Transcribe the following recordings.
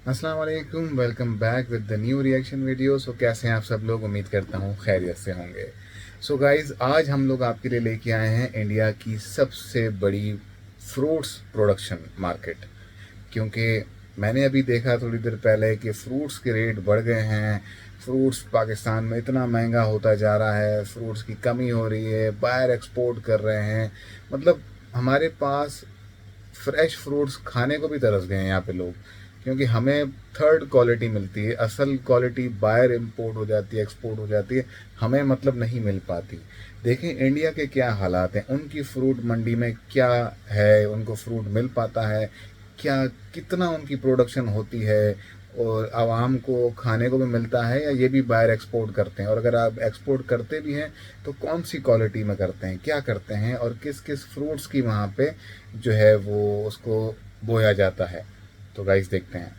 अस्सलाम वालेकुम, welcome back with the new reaction video. So कैसे हैं आप सब लोग? उम्मीद करता हूँ खैरियत से होंगे। सो गाइज़, आज हम लोग आपके लिए लेके आए हैं इंडिया की सबसे बड़ी फ्रूट्स प्रोडक्शन मार्केट। क्योंकि मैंने अभी देखा थोड़ी देर पहले कि फ्रूट्स के रेट बढ़ गए हैं। फ्रूट्स पाकिस्तान में इतना महंगा होता जा रहा है, फ्रूट्स की कमी हो रही है, बाहर एक्सपोर्ट कर रहे हैं। मतलब हमारे पास फ्रेश फ्रूट्स खाने को भी तरस गए हैं यहाँ पे लोग। क्योंकि हमें थर्ड क्वालिटी मिलती है, असल क्वालिटी बाहर इंपोर्ट हो जाती है, एक्सपोर्ट हो जाती है, हमें मतलब नहीं मिल पाती। देखें इंडिया के क्या हालात हैं, उनकी फ्रूट मंडी में क्या है, उनको फ्रूट मिल पाता है क्या, कितना उनकी प्रोडक्शन होती है, और आवाम को खाने को भी मिलता है, या ये भी बाहर एक्सपोर्ट करते हैं। और अगर आप एक्सपोर्ट करते भी हैं तो कौन सी क्वालिटी में करते हैं, क्या करते हैं, और किस किस फ्रूट्स की वहाँ पे जो है वो उसको बोया जाता है। तो गाइस देखते हैं।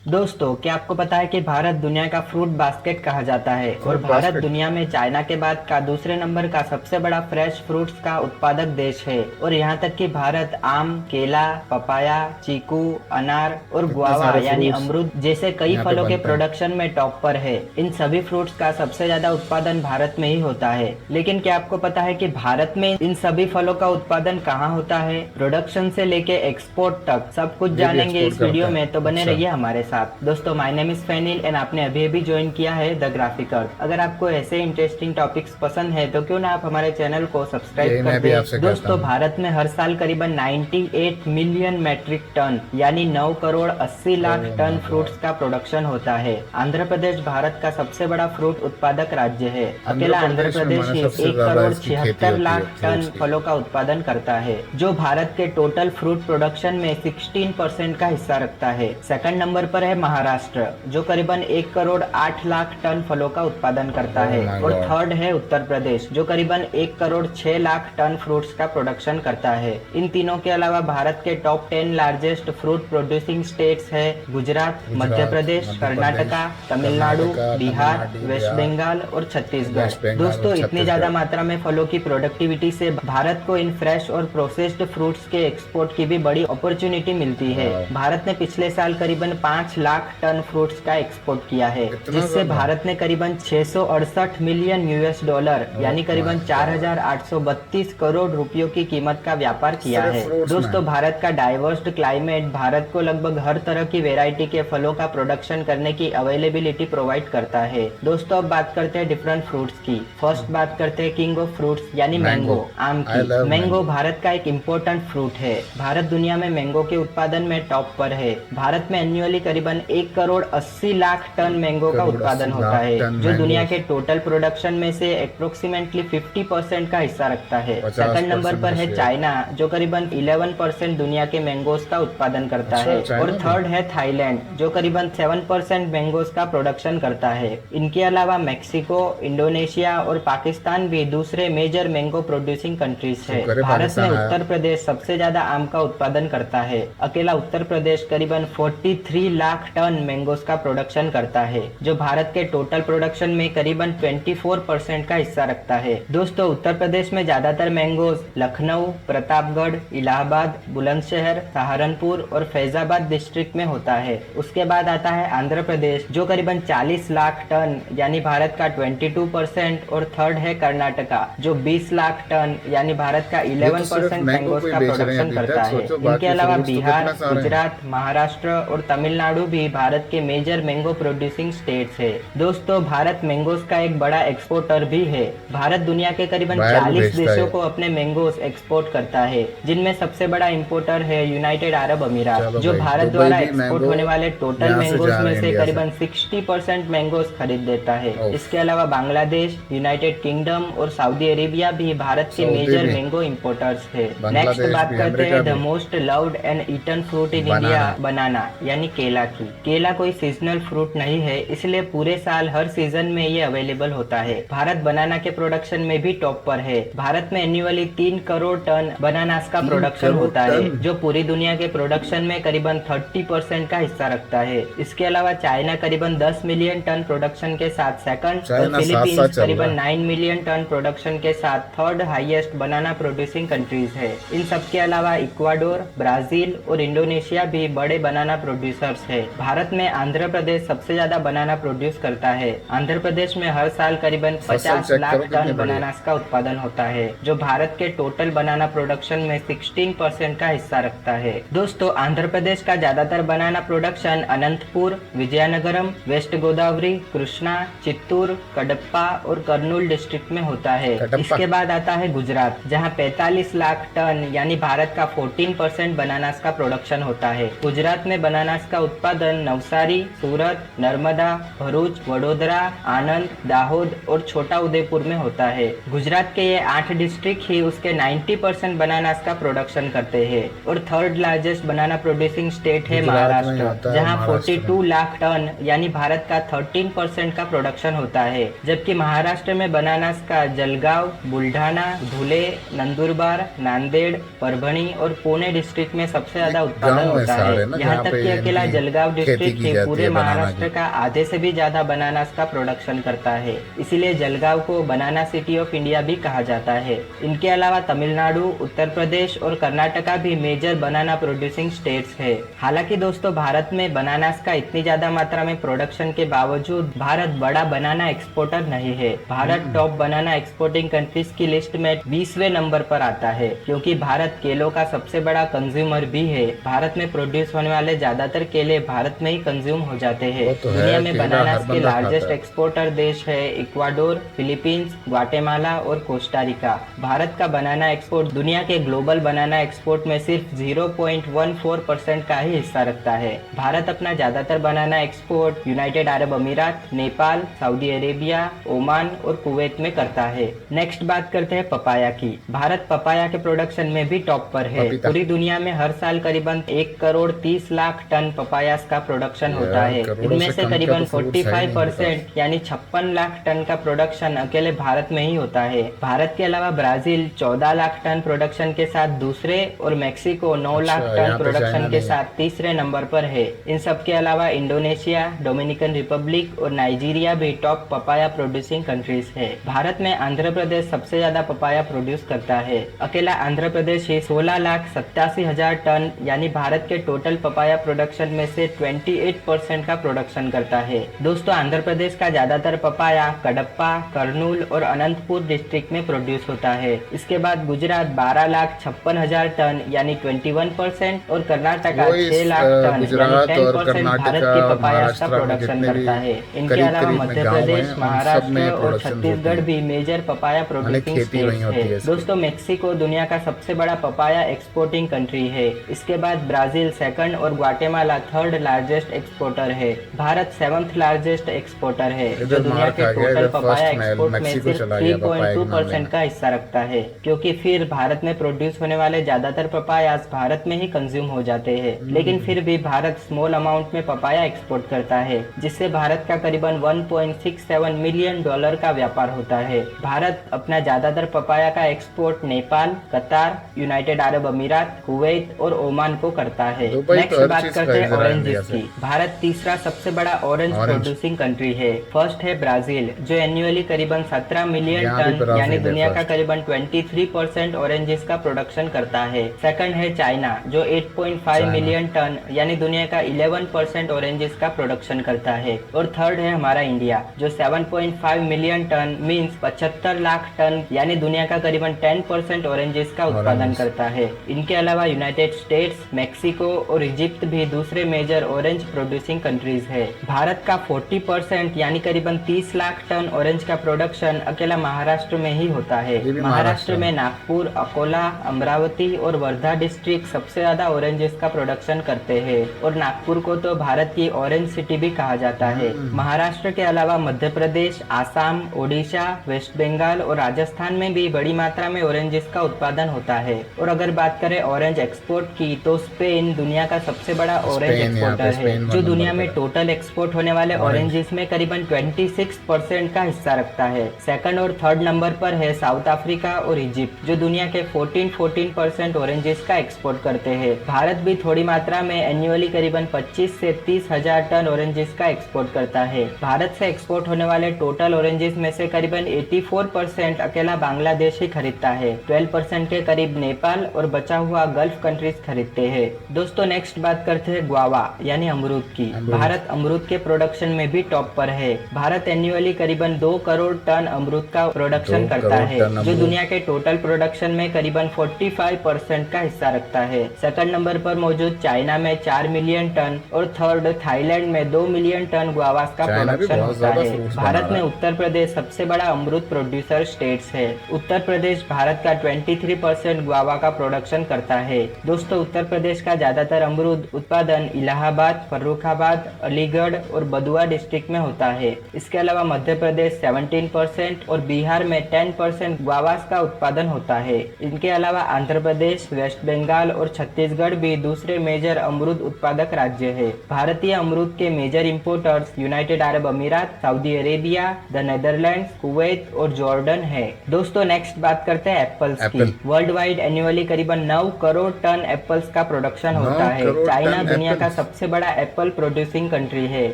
दोस्तों, क्या आपको पता है कि भारत दुनिया का फ्रूट बास्केट कहा जाता है और फ्रूट भारत बास्केट। दुनिया में चाइना के बाद का दूसरे नंबर का सबसे बड़ा फ्रेश फ्रूट्स का उत्पादक देश है। और यहाँ तक कि भारत आम, केला, पपाया, चीकू, अनार और इतने गुआवा सारे यानी फ्रूट्स अमरूद जैसे कई यहाँ पे फलों के बनते हैं। प्रोडक्शन में टॉप पर है। इन सभी फ्रूट्स का सबसे ज्यादा उत्पादन भारत में ही होता है। लेकिन क्या आपको पता है कि भारत में इन सभी फलों का उत्पादन कहाँ होता है? प्रोडक्शन से लेके एक्सपोर्ट तक सब कुछ ये भी जानेंगे एक्सपोर्ट इस करते वीडियो हैं, में, तो बने अच्छा। रहिए हमारे साथ। दोस्तों, माय नेम इज फैनिल एंड आपने अभी अभी ज्वाइन किया है द ग्राफिकर। अगर आपको ऐसे इंटरेस्टिंग टॉपिक्स पसंद है तो क्यों ना आप हमारे चैनल को सब्सक्राइब यही कर मैं भी दे। आपसे कहता दोस्तों, हूँ। भारत में हर साल करीबन 98 मिलियन मैट्रिक टन यानी 9 करोड़ 80 लाख ओह टन माय फ्रूट्स गॉड। का प्रोडक्शन होता है। आंध्र प्रदेश भारत का सबसे बड़ा फ्रूट उत्पादक राज्य है। आंध्र अकेला आंध्र प्रदेश में प्रदेश माना ही सबसे 1 ज़्यादा करोड़ इसकी खेती 76 होती है, लाख टन फ्रूट्स की। फलों का उत्पादन करता है, जो भारत के टोटल फ्रूट प्रोडक्शन में 16% का हिस्सा रखता है। सेकंड नंबर पर है महाराष्ट्र, जो करीबन 1 करोड़ 8 लाख टन फलों का उत्पादन करता ओह है। माय और गॉड। थर्ड है उत्तर प्रदेश, जो करीबन 1 करोड़ 6 लाख टन फ्रूट्स का प्रोडक्शन करता है। इन तीनों के अलावा भारत के top 10 largest fruit producing states है गुजरात, मध्य गुजरात, प्रदेश, मध्य प्रदेश, कर्नाटका, तमिलनाडु, कर्नाटका, बिहार, तमिलनाडु, वेस्ट बिहार, बंगाल और छत्तीसगढ़। वेस्ट बंगाल और दोस्तों, इतनी ज्यादा छत्तीसगढ़। मात्रा में फलों की प्रोडक्टिविटी से भारत को इन फ्रेश और प्रोसेस्ड फ्रूट्स के एक्सपोर्ट की भी बड़ी अपॉर्चुनिटी मिलती है। वाह, भारत ने पिछले साल करीबन 5 लाख टन फ्रूट्स का एक्सपोर्ट किया है, इतना जिससे ज़्यादा। भारत ने करीबन 668 मिलियन यूएस डॉलर यानी ओह करीबन माय गॉड। 4,832 करोड़ रुपयों की कीमत का व्यापार किया सिर्फ है। फ्रूट्स में। दोस्तों, भारत का डाइवर्स क्लाइमेट भारत को लगभग हर तरह की वेराइटी के फलों का प्रोडक्शन करने की अवेलेबिलिटी प्रोवाइड करता है। दोस्तों, अब बात करते हैं डिफरेंट फ्रूट्स की। फर्स्ट बात करते हैं किंग ऑफ फ्रूट्स यानी मैंगो। मैंगो, आम आई की। Love mango mango. भारत का एक इम्पोर्टेंट फ्रूट है। भारत दुनिया में मैंगो के उत्पादन में टॉप पर है। भारत में एनुअली करीबन 1 करोड़ 80 लाख टन मैंगो का करोड़ उत्पादन 80 होता लाख है, टन जो दुनिया मैंगो। के टोटल प्रोडक्शन में से अप्रोक्सीमेटली 50% का हिस्सा रखता है। पचास सेकंड नंबर परसेंट पर का है शेयर। चाइना, जो करीबन 11% दुनिया के मैंगोस का उत्पादन करता अच्छा, है। और चाइना भी। थर्ड है थाईलैंड, जो करीबन 7% मैंगोस का प्रोडक्शन करता है। इनके अलावा मेक्सिको, इंडोनेशिया और पाकिस्तान भी दूसरे मेजर मैंगो प्रोड्यूसिंग कंट्रीज है। शुक्र है भारत में पाकिस्तान आया। उत्तर प्रदेश सबसे ज्यादा आम का उत्पादन करता है। अकेला उत्तर प्रदेश करीबन 43 लाख टन मैंगोस का प्रोडक्शन करता है, जो भारत के टोटल प्रोडक्शन में करीबन 24% का हिस्सा रखता है। दोस्तों, उत्तर प्रदेश में ज्यादातर मैंगोज लखनऊ, प्रतापगढ़, इलाहाबाद, बुलंदशहर, सहारनपुर और फैजाबाद डिस्ट्रिक्ट में होता है। उसके बाद आता है आंध्र प्रदेश, जो करीबन 40 लाख टन यानी भारत का 22%। और थर्ड है कर्नाटका, जो 20 लाख टन यानी भारत का ये तो सिर्फ 11% मैंगो मैंगोस को ही का बेच रहे हैं प्रोडक्शन अभी करता तक, है। सोचो इनके बाकी अलावा फ्रूट्स तो बिहार, कितने सारे हैं। गुजरात, महाराष्ट्र और तमिलनाडु भी भारत के मेजर मैंगो प्रोड्यूसिंग स्टेट्स है। दोस्तों, भारत मैंगोस का एक बड़ा एक्सपोर्टर भी है। भारत दुनिया के करीबन बाहर भी 40 भेजता देशों है। को अपने मैंगोस एक्सपोर्ट करता है, जिनमें सबसे बड़ा इंपोर्टर है यूनाइटेड अरब अमीरात, चलो जो भाई, भारत दुबई द्वारा भी एक्सपोर्ट मैंगो होने वाले टोटल यहाँ से मैंगोस जा रहे में हैं से इंडिया से। करीबन 60% मैंगोस खरीद देता है। ओफ। इसके अलावा बांग्लादेश, यूनाइटेड किंगडम और सऊदी अरेबिया भी भारत के सऊदी मेजर भी, मैंगो इंपोर्टर्स है। नेक्स्ट बांग्लादेश बात भी, करते अमेरिका हैं द भी। Most loved and eaten fruit in India, banana. Banana यानी केला की। केला कोई सीजनल फ्रूट नहीं है, इसलिए पूरे साल हर सीजन में ये अवेलेबल होता है। भारत बनाना के प्रोडक्शन में भी टॉप पर है। भारत में एन्युअली 3 करोड़ टन बनानास का 3 प्रोडक्शन करोड़ होता है, टन जो पूरी दुनिया के प्रोडक्शन में करीबन 30% का हिस्सा रखता है। इसके अलावा चाइना करीबन 10 मिलियन टन प्रोडक्शन के साथ सेकंड और चाइना साथ साथ फिलीपींस चल रहा करीबन है। 9 मिलियन टन प्रोडक्शन के साथ थर्ड हाईएस्ट बनाना प्रोड्यूसिंग कंट्रीज है। इन सब के अलावा इक्वाडोर, ब्राजील और इंडोनेशिया भी बड़े बनाना प्रोड्यूसर्स है। भारत में आंध्र प्रदेश सबसे ज्यादा बनाना प्रोड्यूस करता है। आंध्र प्रदेश में हर साल करीबन फसल 50 चेक लाख करो कितनी टन बड़ी है। बनानास का उत्पादन होता है, जो भारत के टोटल बनाना प्रोडक्शन में 16% का हिस्सा रखता है। दोस्तों, आंध्र प्रदेश का ज्यादातर बनाना प्रोडक्शन अनंतपुर, विजयनगरम, वेस्ट गोदावरी, कृष्णा, चित्तूर, कडप्पा और कर्नूल डिस्ट्रिक्ट में होता है। कडप्पा। इसके बाद आता है गुजरात, जहां 45 लाख टन यानी भारत का 14% बनानास का प्रोडक्शन होता है। गुजरात में बनानास का उत्पादन नवसारी, सूरत, नर्मदा, भरूच, वडोदरा, आनंद, दाहोद और छोटा उदेपुर में होता है। गुजरात के ये 8 डिस्ट्रिक्ट ही उसके 90% बनानास का प्रोडक्शन करते हैं। और थर्ड लार्जेस्ट बनाना प्रोड्यूसिंग स्टेट है गुजरात में महाराष्ट्र, आता है जहां महाराष्ट्र 42 लाख टन यानी भारत का 13% का प्रोडक्शन होता है। जबकि महाराष्ट्र में बनानास का जलगांव, बुल्ढाना, धुले, नंदुरबार, नांदेड़, परभणी और पुणे डिस्ट्रिक्ट में सबसे ज्यादा उत्पादन गाँव है होता सारे है। ना, यहाँ जहाँ तक पे कि अकेला इनकी जलगांव खेती डिस्ट्रिक्ट की ही जाती पूरे है बनाना महाराष्ट्र की। का आधे से भी ज्यादा बनानास का प्रोडक्शन करता है। इसीलिए जलगांव को बनाना सिटी ऑफ इंडिया भी कहा जाता है। इनके अलावा तमिलनाडु, उत्तर प्रदेश और कर्नाटका भी मेजर बनाना प्रोड्यूसिंग स्टेट्स है। हालांकि दोस्तों, भारत में बनानास का इतनी ज्यादा मात्रा में प्रोडक्शन के बावजूद भारत बड़ा बनाना एक्सपोर्टर नहीं है। भारत टॉप बनाना एक्सपोर्टिंग कंट्रीज की लिस्ट में 20वें नंबर पर आता है, क्योंकि भारत केलों का सबसे बड़ा कंज्यूमर भी है। भारत में प्रोड्यूस होने वाले ज्यादातर केले भारत में ही कंज्यूम हो जाते हैं। वो तो है, दुनिया में केला बनानास हर के बंदा खाता लार्जेस्ट है। एक्सपोर्टर देश है इक्वाडोर, फिलीपींस, ग्वाटेमाला और कोस्टारिका। भारत का बनाना एक्सपोर्ट दुनिया के ग्लोबल बनाना एक्सपोर्ट में सिर्फ 0.14% का ही हिस्सा रखता है। भारत अपना ज्यादातर बनाना एक्सपोर्ट यूनाइटेड अरब अमीरात, नेपाल, सऊदी अरेबिया, ओमान और कुवैत में करता है। नेक्स्ट बात करते हैं पपाया की। भारत पपाया के प्रोडक्शन में भी टॉप पर है। पपीता। पूरी दुनिया में हर साल करीबन 1 करोड़ 30 लाख टन पपायास का प्रोडक्शन होता यार, है। करोड़ों इनमें से से कम का करीबन तो fruits है ही नहीं 45% यानी 56 लाख टन का प्रोडक्शन अकेले भारत में ही होता है। भारत के अलावा ब्राजील 14 लाख टन प्रोडक्शन के साथ दूसरे और मेक्सिको 9 लाख अच्छा, टन यहाँ पे प्रोडक्शन चाइना के नहीं। साथ तीसरे नंबर पर है। इन सब के अलावा इंडोनेशिया, डोमिनिकन रिपब्लिक और नाइजीरिया भी टॉप पपाया प्रोड्यूसिंग कंट्रीज है। भारत में आंध्र प्रदेश सबसे ज्यादा पपाया प्रोड्यूस करता है। अकेला आंध्र प्रदेश ही 16,87,000 टन यानी भारत के टोटल पपाया प्रोडक्शन में से 28% का प्रोडक्शन करता है। दोस्तों, आंध्र प्रदेश का ज्यादातर पपाया कडप्पा, कर्नूल और अनंतपुर डिस्ट्रिक्ट में प्रोड्यूस होता है। इसके बाद गुजरात 12,56,000 टन यानी 21% और कर्नाटका वो इस 6 लाख टन यानी गुजरात और 10% भारत कर्नाटका के और पपायास का महाराष्ट्र में प्रोडक्शन जितने भी करता है। इनके करीब अलावा करीब में मध्य गाँव प्रदेश, हैं, उन सब महाराष्ट्र में और प्रोडक्शन होती छत्तीसगढ़ है। भी मेजर पपाया प्रोड्यूसिंग खेती वहीं स्टेट्स होती है है। इसकी। दोस्तों, मेक्सिको दुनिया का सबसे बड़ा पपाया एक्सपोर्टिंग कंट्री है। इसके बाद ब्राजील सेकंड और ग्वाटेमाला थर्ड लार्जेस्ट एक्सपोर्टर है। भारत 7th लार्जेस्ट एक्सपोर्टर है, जो इधर दुनिया मार के खा गया, टोटल इधर पपाया फर्स्ट में एक्सपोर्ट में मेक्सिको सिर्फ चला गया पपाया के मामले 3.2% में। का हिस्सा रखता है, क्योंकि फिर भारत में प्रोड्यूस होने वाले ज्यादातर पपायास भारत में ही कंज्यूम हो जाते हैं। लेकिन फिर भी भारत स्मॉल अमाउंट में पपाया एक्सपोर्ट करता है, जिससे भारत का करीबन $1.67 मिलियन का व्यापार होता है। भारत अपना ज्यादातर पपाया का एक्सपोर्ट नेपाल, कतार, यूनाइटेड अरब अमीरात, कुवैत और ओमान को करता है। दुबई तो नेक्स्ट हर बात चीज करते का हैं इधर है ऑरेंजेस इंडिया से। की। भारत तीसरा सबसे बड़ा ऑरेंज ऑरेंज। प्रोड्यूसिंग कंट्री है। फर्स्ट है ब्राजील, जो एनुअली करीबन 17 मिलियन यहाँ भी टन ब्राजील यानी है दुनिया का फर्स्ट। करीबन 23% ऑरेंजेस का प्रोडक्शन करता है। सेकंड है चाइना, जो 8.5 चाइना। मिलियन टन यानी दुनिया का 11% ऑरेंजेस का प्रोडक्शन करता है। और थर्ड है हमारा इंडिया, जो 7.5 million ton means 75 lakh ton यानी दुनिया का करीबन 10% ऑरेंजेस का उत्पादन ऑरेंज। करता है। इनके अलावा यूनाइटेड स्टेट्स, मेक्सिको और इजिप्ट भी दूसरे मेजर ऑरेंज प्रोड्यूसिंग कंट्रीज है। भारत का 40% यानी करीबन 30 लाख टन ऑरेंज का प्रोडक्शन अकेला महाराष्ट्र में ही होता है। ये भी महाराष्ट्र महाराष्ट्र में नागपुर, अकोला, अमरावती और वर्धा डिस्ट्रिक्ट सबसे ज्यादा ऑरेंजेस का प्रोडक्शन करते हैं और नागपुर को तो भारत की ऑरेंज सिटी भी कहा जाता है। महाराष्ट्र के अलावा मध्य प्रदेश, आसाम, ओडिशा, वेस्ट बंगाल और राजस्थान में भी बड़ी मात्रा में ऑरेंजेस का उत्पादन होता है। और अगर बात करें ऑरेंज एक्सपोर्ट की, तो स्पेन दुनिया का सबसे बड़ा ऑरेंज स्पेन, यहाँ पे एक्सपोर्टर है, स्पेन जो वन दुनिया नंबर में पर है। टोटल एक्सपोर्ट होने वाले ऑरेंजेस में करीबन 26% का हिस्सा रखता है। सेकंड और थर्ड नंबर पर है साउथ अफ्रीका और इजिप्ट, जो दुनिया के 14% ऑरेंजेस का एक्सपोर्ट करते हैं। भारत भी थोड़ी मात्रा में एनुअली करीबन 25 से 30 हजार टन ऑरेंजेस का एक्सपोर्ट करता है। भारत से एक्सपोर्ट होने वाले टोटल ऑरेंजेस में से करीबन 84% अकेला बांग्लादेश ही खरीदता है, 12% के करीब नेपाल और बचा हुआ गल्फ कंट्रीज खरीदते हैं। दोस्तों, नेक्स्ट बात करते हैं गुआवा। यानी अमरूद की। भारत अमरूद के प्रोडक्शन में भी टॉप पर है। भारत एनुअली करीबन 2 करोड़ टन अमरूद का प्रोडक्शन करता है, जो दुनिया के टोटल प्रोडक्शन में करीबन 45% का हिस्सा रखता है। सेकंड नंबर पर मौजूद चाइना में 4 मिलियन टन और थर्ड थाईलैंड में 2 मिलियन टन गुआवास का प्रोडक्शन होता है। भारत में उत्तर प्रदेश सबसे बड़ा अमरूद प्रोड्यूसर स्टेट्स है। उत्तर प्रदेश भारत का 23% गुआवा का प्रोडक्शन करता है। दोस्तों, उत्तर प्रदेश का ज्यादातर अमरूद उत्पादन इलाहाबाद, फर्रुखाबाद, अलीगढ़ और बदुआ डिस्ट्रिक्ट में होता है। इसके अलावा मध्य प्रदेश 17% और बिहार में 10% गुआवास का उत्पादन होता है। इनके अलावा आंध्र प्रदेश, वेस्ट बंगाल और छत्तीसगढ़ भी दूसरे मेजर अमरूद उत्पादक राज्य है। भारतीय अमरूद के मेजर इंपोर्टर्स यूनाइटेड अरब अमीरात, Saudi Arabia, the Netherlands, Kuwait और जॉर्डन है। दोस्तों, नेक्स्ट बात करते हैं एप्पल्स की। वर्ल्ड वाइड एनुअली करीबन 9 करोड़ टन एप्पल्स का प्रोडक्शन होता है। चाइना दुनिया का सबसे बड़ा एप्पल प्रोड्यूसिंग कंट्री है,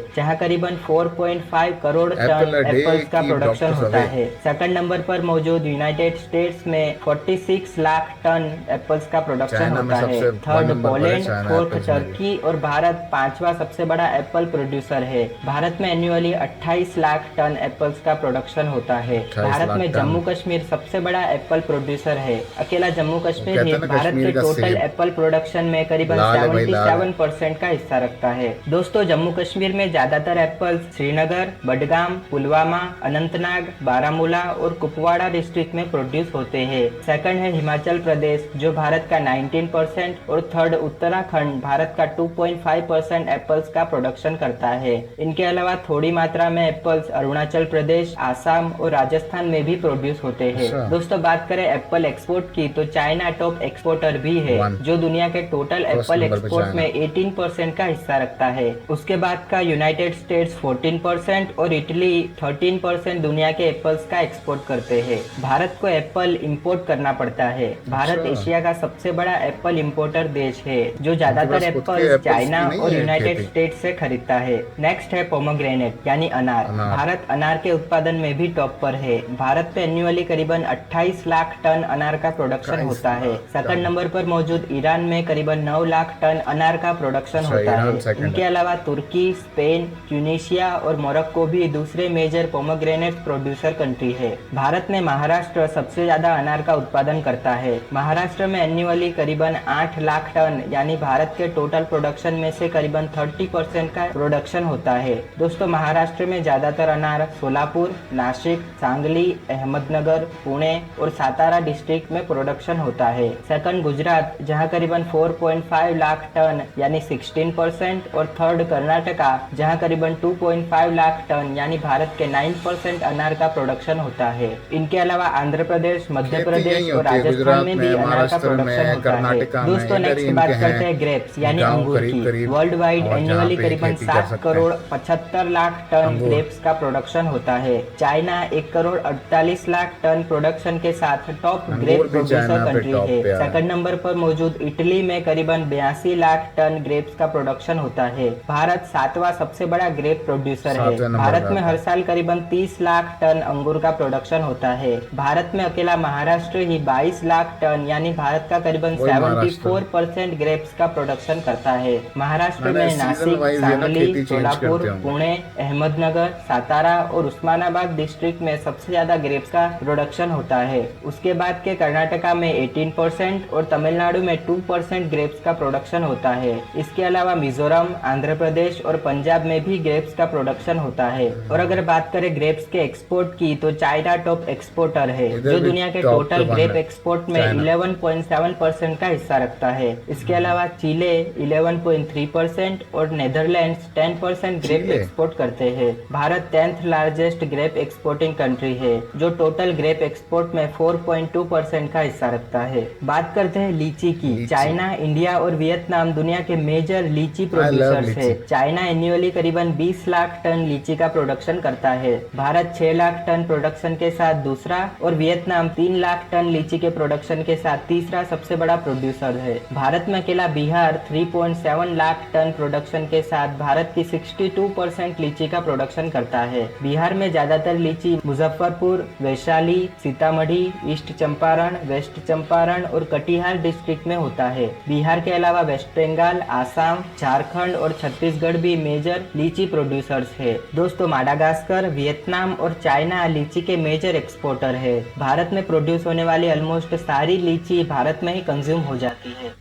जहां करीबन 4.5 करोड़ टन एप्पल्स का प्रोडक्शन होता है। सेकंड नंबर पर मौजूद यूनाइटेड स्टेट्स में 46 लाख टन एप्पल्स का प्रोडक्शन होता है। थर्ड पोलैंड, फोर्थ टर्की और भारत 5वां सबसे बड़ा एप्पल प्रोड्यूसर है। भारत में एनुअली 28 लाख टन एप्पल्स का प्रोडक्शन होता है। भारत में जम्मू कश्मीर सबसे बड़ा एप्पल प्रोड्यूसर है। अकेला जम्मू कश्मीर ही भारत के टोटल एप्पल प्रोडक्शन में करीबन 77% का हिस्सा रखता है। दोस्तों, जम्मू कश्मीर में ज्यादातर एप्पल्स श्रीनगर, बडगाम, पुलवामा, अनंतनाग, बारामूला और कुपवाड़ा डिस्ट्रिक्ट में प्रोड्यूस होते हैं। सेकंड है हिमाचल प्रदेश, जो भारत का 19% और थर्ड उत्तराखंड भारत का 2.5% एप्पल्स का प्रोडक्शन करता है। इनके अलावा थोड़ी मात्रा में एप्पल्स अरुणाचल प्रदेश, आसाम और राजस्थान में भी प्रोड्यूस होते हैं। दोस्तों, बात करें एप्पल एक्सपोर्ट की, तो चाइना टॉप एक्सपोर्टर भी है, जो दुनिया के टोटल एप्पल एक्सपोर्ट में 18% का हिस्सा रखता है। उसके बाद का यूनाइटेड स्टेट्स 14% और इटली 13% दुनिया के एप्पल्स का एक्सपोर्ट करते हैं। भारत को एप्पल इंपोर्ट करना पड़ता है। भारत एशिया का सबसे बड़ा एप्पल इंपोर्टर देश है, जो ज्यादातर एप्पल चाइना और यूनाइटेड स्टेट्स से खरीदता है। नेक्स्ट है पोमोग्रेनेट यानी अनार। भारत अनार के उत्पादन में भी टॉप पर है। भारत में एनुअली करीबन 28 लाख टन अनार का प्रोडक्शन होता है। सेकंड नंबर पर मौजूद ईरान में करीबन 9 लाख टन अनार का प्रोडक्शन होता है। इनके अलावा तुर्की, स्पेन, ट्यूनीशिया और मोरक्को भी दूसरे मेजर पोमोग्रेनेट प्रोड्यूसर कंट्री है। भारत में महाराष्ट्र सबसे ज्यादा अनार का उत्पादन करता है। महाराष्ट्र में एनुअली करीबन 8 लाख टन यानी भारत के टोटल प्रोडक्शन में से करीबन 30% का प्रोडक्शन होता है। दोस्तों, महाराष्ट्र में ज्यादातर अनार सोलापुर, नासिक, सांगली, अहमदनगर, पुणे और सातारा डिस्ट्रिक्ट में प्रोडक्शन होता है। सेकंड गुजरात, जहां करीबन 4.5 लाख टन यानी 16% और थर्ड कर्नाटका, जहां करीबन 2.5 लाख टन यानी भारत के 9% अनार का प्रोडक्शन होता है। इनके अलावा आंध्र प्रदेश, मध्य प्रदेश और राजस्थान में भी अनार का प्रोडक्शन होता है। दोस्तों, नेक्स्ट बात करते हैं ग्रेप्स यानी अंगूर की। वर्ल्ड वाइड एनुअली करीबन 7 करोड़ 75 लाख टन ग्रेप्स का प्रोडक्शन होता है। China 1 crore 48 lakh ton production के साथ टॉप ग्रेप प्रोड्यूसर कंट्री है। सेकंड नंबर पर मौजूद इटली में करीबन 82 लाख टन ग्रेप्स का प्रोडक्शन होता है। भारत 7वां सबसे बड़ा ग्रेप प्रोड्यूसर है। भारत में हर साल करीबन 30 लाख टन अंगूर का प्रोडक्शन होता है। भारत में अकेला महाराष्ट्र ही 22 लाख टन यानी भारत का करीबन 74% ग्रेप्स का प्रोडक्शन करता है। महाराष्ट्र में नासिक, सांगली, सोलापुर, पुणे, अहमदनगर, सातारा और उस्मानाबाद डिस्ट्रिक्ट में सबसे ज्यादा ग्रेप्स का प्रोडक्शन होता है। उसके बाद के कर्नाटका में 18% और तमिलनाडु में 2% ग्रेप्स का प्रोडक्शन होता है। इसके अलावा मिजोरम, आंध्र प्रदेश और पंजाब में भी ग्रेप्स का प्रोडक्शन होता है। और अगर बात करें ग्रेप्स के एक्सपोर्ट की, तो चाइना टॉप एक्सपोर्टर है, जो दुनिया के टोटल ग्रेप एक्सपोर्ट में 11.7% का हिस्सा रखता है। इसके अलावा चिले 11.3% और नेदरलैंड्स 10% ग्रेप एक्सपोर्ट करते हैं। Bharat 10th largest grape exporting country है, जो टोटल ग्रेप एक्सपोर्ट में 4.2% का हिस्सा रखता है। बात करते हैं लीची की। चाइना, इंडिया और वियतनाम दुनिया के मेजर लीची प्रोड्यूसर्स है। चाइना एनुअली करीबन 20 लाख टन लीची का प्रोडक्शन करता है। भारत 6 लाख टन प्रोडक्शन के साथ दूसरा और वियतनाम 3 लाख टन लीची के प्रोडक्शन के साथ तीसरा सबसे बड़ा प्रोड्यूसर है। भारत में अकेला बिहार 3.7 लाख टन प्रोडक्शन के साथ भारत की 62% लीची का प्रोडक्शन करता है। बिहार में ज्यादातर लीची मुजफ्फरपुर, वैशाली, सीतामढ़ी, ईस्ट चंपारण, वेस्ट चंपारण और कटिहार डिस्ट्रिक्ट में होता है। बिहार के अलावा वेस्ट बंगाल, आसाम, आसाम, झारखंड और छत्तीसगढ़ भी मेजर लीची प्रोड्यूसर्स है। दोस्तों, माडागास्कर, वियतनाम और चाइना लीची के मेजर एक्सपोर्टर है। भारत में प्रोड्यूस होने वाली ऑलमोस्ट सारी लीची भारत में ही कंज्यूम हो जाती है।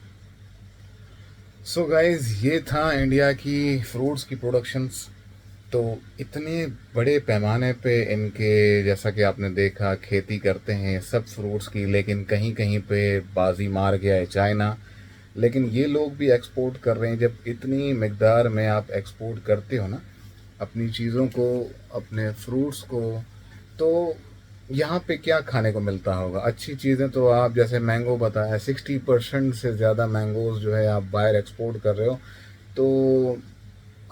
सो गाइज, ये था इंडिया की फ्रूट्स की प्रोडक्शंस। तो इतने बड़े पैमाने पे इनके, जैसा कि आपने देखा, खेती करते हैं सब फ्रूट्स की, लेकिन कहीं कहीं पे बाजी मार गया है चाइना। लेकिन ये लोग भी एक्सपोर्ट कर रहे हैं। जब इतनी मकदार में आप एक्सपोर्ट करते हो ना अपनी चीज़ों को, अपने फ्रूट्स को, तो यहाँ पे क्या खाने को मिलता होगा? अच्छी चीज़ें तो आप, जैसे मैंगो बताया, 60% से ज़्यादा मैंगोज़ जो है आप बाहर एक्सपोर्ट कर रहे हो। तो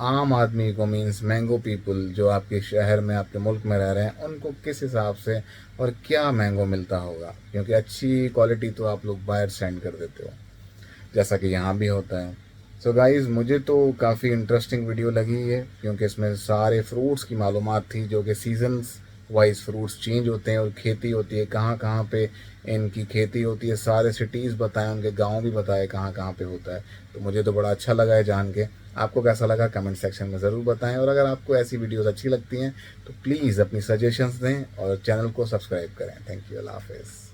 आम आदमी को, मीन्स मैंगो पीपल जो आपके शहर में, आपके मुल्क में रह रहे हैं, उनको किस हिसाब से और क्या मैंगो मिलता होगा? क्योंकि अच्छी क्वालिटी तो आप लोग बाहर सेंड कर देते हो, जैसा कि यहाँ भी होता है। सो गाइज़, मुझे तो काफ़ी इंटरेस्टिंग वीडियो लगी है, क्योंकि इसमें सारे फ्रूट्स की मालूमात थी, जो कि सीजन्स वाइज फ्रूट्स चेंज होते हैं और खेती होती है, कहाँ कहाँ पे इनकी खेती होती है, सारे सिटीज़ बताएं, उनके गांव भी बताए कहाँ कहाँ पे होता है। तो मुझे तो बड़ा अच्छा लगा है जान के। आपको कैसा लगा कमेंट सेक्शन में ज़रूर बताएं, और अगर आपको ऐसी वीडियोस अच्छी लगती हैं तो प्लीज़ अपनी सजेशंस दें और चैनल को सब्सक्राइब करें। थैंक यू, अल्लाह हाफ़िज़।